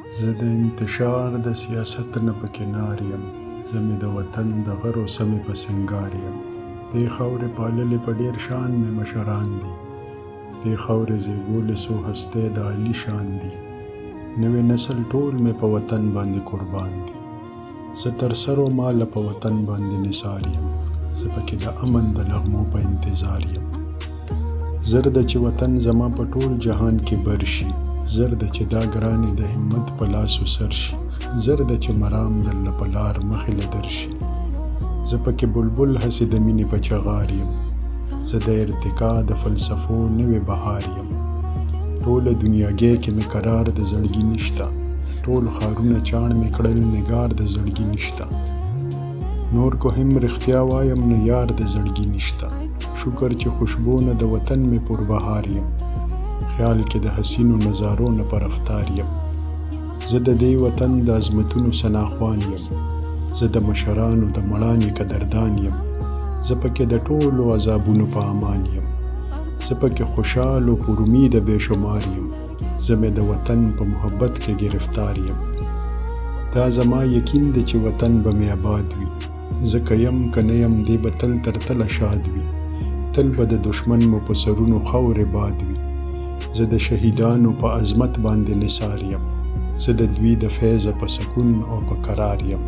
زه د انتشار د سیاست نه په کنار یم، زه مې د وطن د غرو سمې په سینګار یم. دې خاورې پاللې په ډېر شان مې مشران دي، دې خاورې زیږولې څو هستۍ د عالي شان دي. نوی نسل ټول مې په وطن باندې قربان دي، زه تر سرو ماله په وطن باندې نثار یم، زه پکې د امن د نغمو په انتظار یم. زر ده چې وطن زما په ټول جهان کې بر شي، زر ده چې دا ګرانې د همت په لاسو سر شي، زر ده چې مرام درله په لار مخې له درشي. زه پکې بلبل هسې د مینې په چغار یم، زه د ارتقا د فلسفو نوې بهار یم. ټوله دنیاګۍ کې مې قرار د زړګي نشته، ټول ښارونه چاڼ مې کړل نګار د زړګي نشته. نور کو هم رښتیا وایم نو یار د زړګي نشته، شکر چې خوشبونه د وطن مې پر بهار یم، خیال کې د حسینو نظارو نه په رفتار یم. زه د دې وطن د عظمتونو ثناخوان یم، زه د مشرانو د مړانې قدردان یم، زه پکې د ټولو عذابونو په امان یم، زه پکې خوشحال و پر امید بې شمار یم، زه مې د وطن په محبت کې گرفتار یم. دا زما یقین دی چې وطن به مې آباد وي، زه که یم که نه یم دی به تل تر تله شاد وي، تل به د دشمن مو په سرونو خاورې باد وي. زه د شهیدانو په عظمت باندې نثار یم، زه د دوی د فیضه په سکون او په قرار یم.